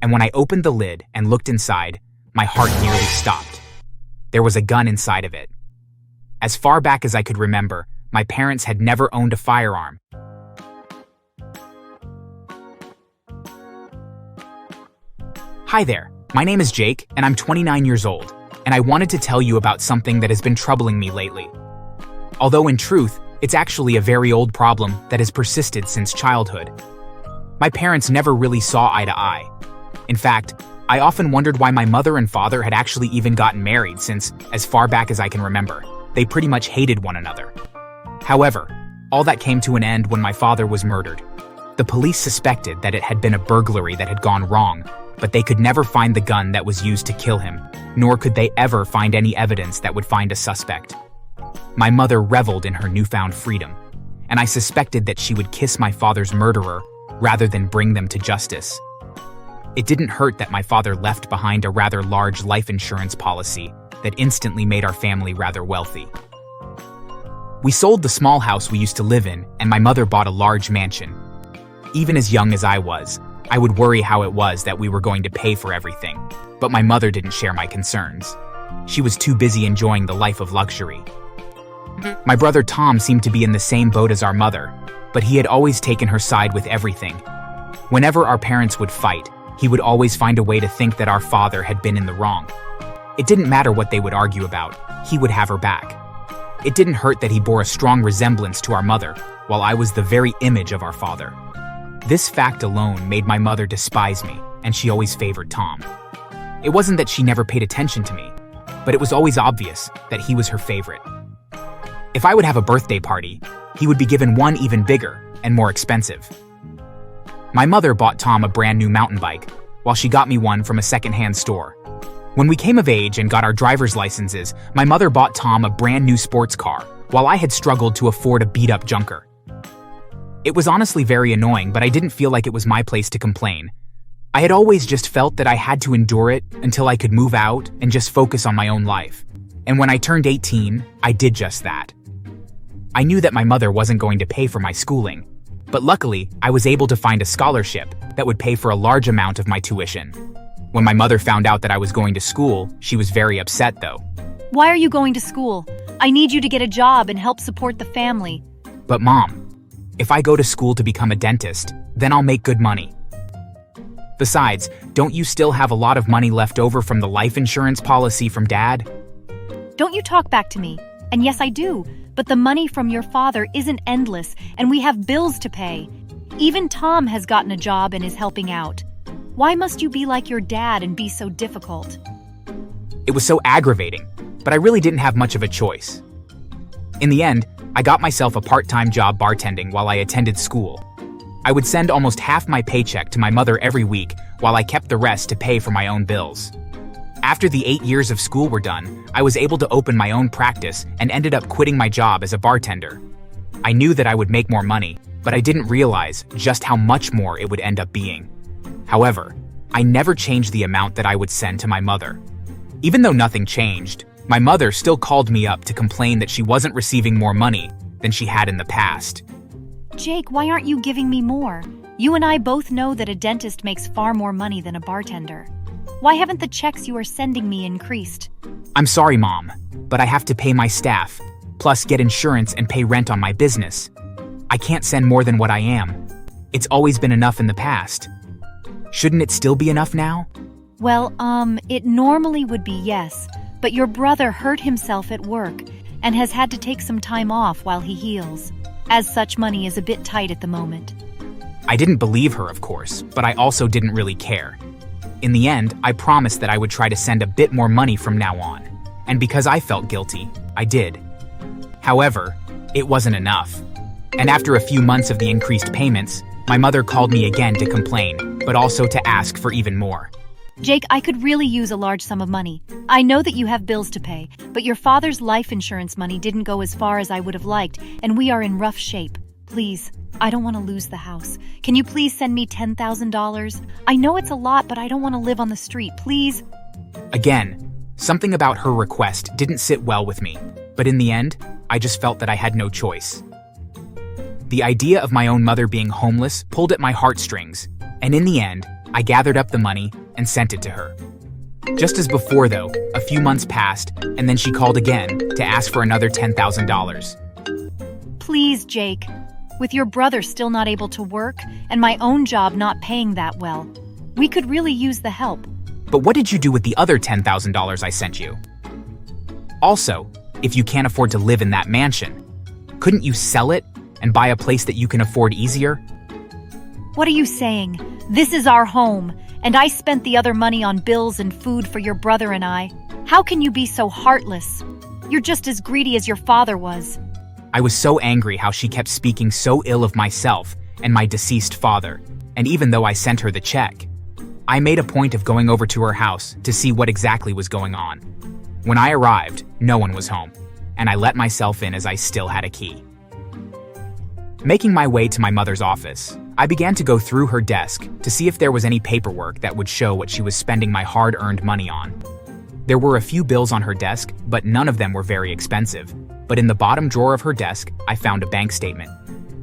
and when I opened the lid and looked inside, my heart nearly stopped. There was a gun inside of it. As far back as I could remember, my parents had never owned a firearm. Hi there, my name is Jake, and I'm 29 years old, and I wanted to tell you about something that has been troubling me lately. Although in truth, it's actually a very old problem that has persisted since childhood. My parents never really saw eye to eye. In fact, I often wondered why my mother and father had actually even gotten married since, as far back as I can remember, they pretty much hated one another. However, all that came to an end when my father was murdered. The police suspected that it had been a burglary that had gone wrong, but they could never find the gun that was used to kill him, nor could they ever find any evidence that would find a suspect. My mother reveled in her newfound freedom, and I suspected that she would kiss my father's murderer rather than bring them to justice. It didn't hurt that my father left behind a rather large life insurance policy that instantly made our family rather wealthy. We sold the small house we used to live in, and my mother bought a large mansion. Even as young as I was, I would worry how it was that we were going to pay for everything, but my mother didn't share my concerns. She was too busy enjoying the life of luxury. My brother Tom seemed to be in the same boat as our mother, but he had always taken her side with everything. Whenever our parents would fight, he would always find a way to think that our father had been in the wrong. It didn't matter what they would argue about, he would have her back. It didn't hurt that he bore a strong resemblance to our mother, while I was the very image of our father. This fact alone made my mother despise me, and she always favored Tom. It wasn't that she never paid attention to me, but it was always obvious that he was her favorite. If I would have a birthday party, he would be given one even bigger and more expensive. My mother bought Tom a brand new mountain bike, while she got me one from a secondhand store. When we came of age and got our driver's licenses, my mother bought Tom a brand new sports car, while I had struggled to afford a beat-up junker. It was honestly very annoying, but I didn't feel like it was my place to complain. I had always just felt that I had to endure it until I could move out and just focus on my own life. And when I turned 18, I did just that. I knew that my mother wasn't going to pay for my schooling, but luckily, I was able to find a scholarship that would pay for a large amount of my tuition. When my mother found out that I was going to school, she was very upset though. Why are you going to school? I need you to get a job and help support the family. But Mom, if I go to school to become a dentist, then I'll make good money. Besides, don't you still have a lot of money left over from the life insurance policy from Dad? Don't you talk back to me. And yes, I do. But the money from your father isn't endless, and we have bills to pay. Even Tom has gotten a job and is helping out. Why must you be like your dad and be so difficult? It was so aggravating, but I really didn't have much of a choice. In the end, I got myself a part-time job bartending while I attended school. I would send almost half my paycheck to my mother every week, while I kept the rest to pay for my own bills. After the 8 years of school were done, I was able to open my own practice and ended up quitting my job as a bartender. I knew that I would make more money, but I didn't realize just how much more it would end up being. However, I never changed the amount that I would send to my mother. Even though nothing changed, my mother still called me up to complain that she wasn't receiving more money than she had in the past. Jake, why aren't you giving me more? You and I both know that a dentist makes far more money than a bartender. Why haven't the checks you are sending me increased? I'm sorry, Mom, but I have to pay my staff, plus get insurance and pay rent on my business. I can't send more than what I am. It's always been enough in the past. Shouldn't it still be enough now? Well, it normally would be yes, but your brother hurt himself at work and has had to take some time off while he heals. As such, money is a bit tight at the moment. I didn't believe her, of course, but I also didn't really care. In the end, I promised that I would try to send a bit more money from now on, and because I felt guilty, I did. However, it wasn't enough. And after a few months of the increased payments, my mother called me again to complain, but also to ask for even more. Jake, I could really use a large sum of money. I know that you have bills to pay, but your father's life insurance money didn't go as far as I would have liked, and we are in rough shape. Please, I don't want to lose the house. Can you please send me $10,000? I know it's a lot, but I don't want to live on the street, please. Again, something about her request didn't sit well with me, but in the end, I just felt that I had no choice. The idea of my own mother being homeless pulled at my heartstrings, and in the end, I gathered up the money and sent it to her. Just as before, though, a few months passed, and then she called again to ask for another $10,000. Please, Jake. With your brother still not able to work and my own job not paying that well, we could really use the help. But what did you do with the other $10,000 I sent you? Also, if you can't afford to live in that mansion, couldn't you sell it and buy a place that you can afford easier? What are you saying? This is our home, and I spent the other money on bills and food for your brother and I. How can you be so heartless? You're just as greedy as your father was. I was so angry how she kept speaking so ill of myself and my deceased father, and even though I sent her the check, I made a point of going over to her house to see what exactly was going on. When I arrived, no one was home, and I let myself in as I still had a key. Making my way to my mother's office, I began to go through her desk to see if there was any paperwork that would show what she was spending my hard-earned money on. There were a few bills on her desk, but none of them were very expensive. But in the bottom drawer of her desk, I found a bank statement.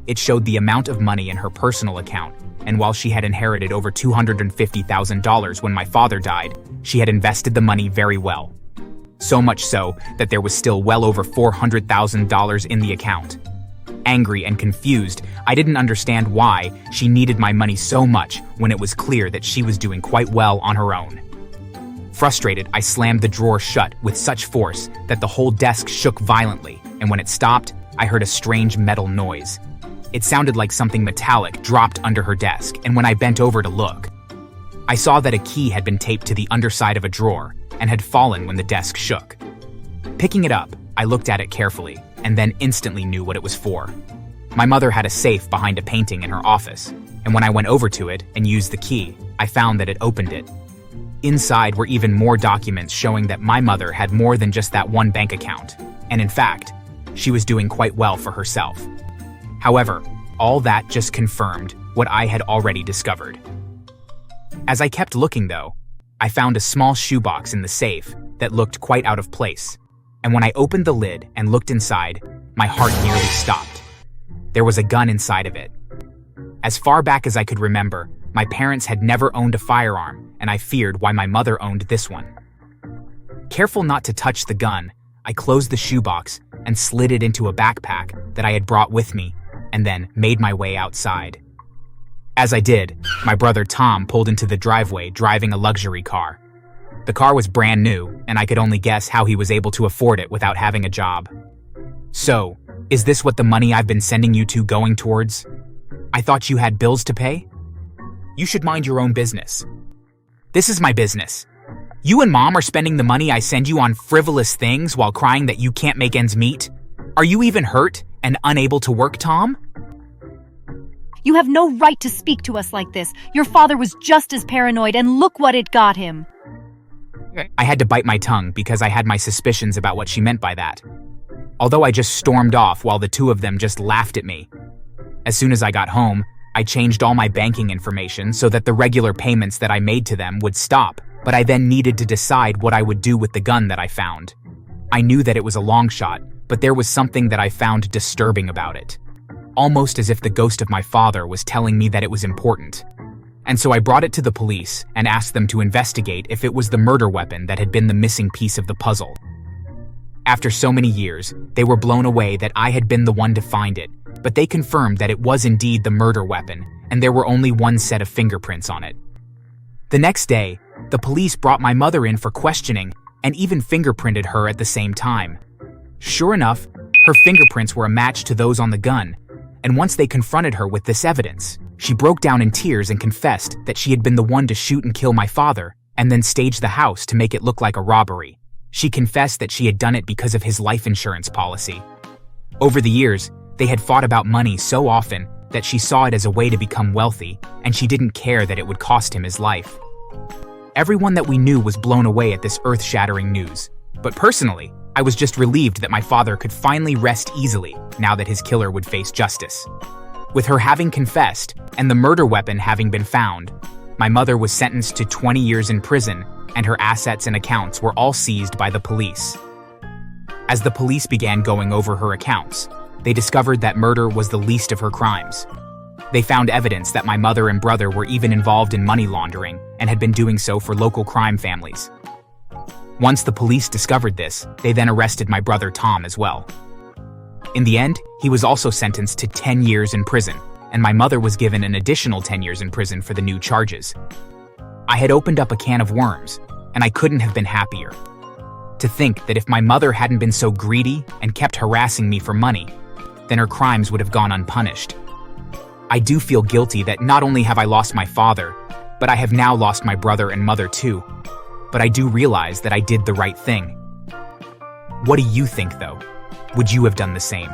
It showed the amount of money in her personal account, and while she had inherited over $250,000 when my father died, she had invested the money very well. So much so that there was still well over $400,000 in the account. Angry and confused, I didn't understand why she needed my money so much when it was clear that she was doing quite well on her own. Frustrated, I slammed the drawer shut with such force that the whole desk shook violently, and when it stopped, I heard a strange metal noise. It sounded like something metallic dropped under her desk, and when I bent over to look, I saw that a key had been taped to the underside of a drawer and had fallen when the desk shook. Picking it up, I looked at it carefully, and then instantly knew what it was for. My mother had a safe behind a painting in her office, and when I went over to it and used the key, I found that it opened it. Inside were even more documents showing that my mother had more than just that one bank account, and in fact, she was doing quite well for herself. However, all that just confirmed what I had already discovered. As I kept looking, though, I found a small shoebox in the safe that looked quite out of place, and when I opened the lid and looked inside, my heart nearly stopped. There was a gun inside of it. As far back as I could remember, my parents had never owned a firearm, and I feared why my mother owned this one. Careful not to touch the gun, I closed the shoebox and slid it into a backpack that I had brought with me, and then made my way outside. As I did, my brother Tom pulled into the driveway driving a luxury car. The car was brand new, and I could only guess how he was able to afford it without having a job. So, is this what the money I've been sending you to going towards? I thought you had bills to pay? You should mind your own business. This is my business. You and Mom are spending the money I send you on frivolous things while crying that you can't make ends meet? Are you even hurt and unable to work, Tom? You have no right to speak to us like this. Your father was just as paranoid, and look what it got him. I had to bite my tongue because I had my suspicions about what she meant by that. Although I just stormed off while the two of them just laughed at me. As soon as I got home, I changed all my banking information so that the regular payments that I made to them would stop, but I then needed to decide what I would do with the gun that I found. I knew that it was a long shot, but there was something that I found disturbing about it. Almost as if the ghost of my father was telling me that it was important. And so I brought it to the police and asked them to investigate if it was the murder weapon that had been the missing piece of the puzzle. After so many years, they were blown away that I had been the one to find it, but they confirmed that it was indeed the murder weapon, and there were only one set of fingerprints on it. The next day, the police brought my mother in for questioning and even fingerprinted her at the same time. Sure enough, her fingerprints were a match to those on the gun, and once they confronted her with this evidence, she broke down in tears and confessed that she had been the one to shoot and kill my father, and then stage the house to make it look like a robbery. She confessed that she had done it because of his life insurance policy. Over the years, they had fought about money so often that she saw it as a way to become wealthy, and she didn't care that it would cost him his life. Everyone that we knew was blown away at this earth-shattering news, but personally, I was just relieved that my father could finally rest easily now that his killer would face justice. With her having confessed and the murder weapon having been found, my mother was sentenced to 20 years in prison, and her assets and accounts were all seized by the police. As the police began going over her accounts, they discovered that murder was the least of her crimes. They found evidence that my mother and brother were even involved in money laundering and had been doing so for local crime families. Once the police discovered this, they then arrested my brother Tom as well. In the end, he was also sentenced to 10 years in prison, and my mother was given an additional 10 years in prison for the new charges. I had opened up a can of worms, and I couldn't have been happier. To think that if my mother hadn't been so greedy and kept harassing me for money, then her crimes would have gone unpunished. I do feel guilty that not only have I lost my father, but I have now lost my brother and mother too. But I do realize that I did the right thing. What do you think, though? Would you have done the same?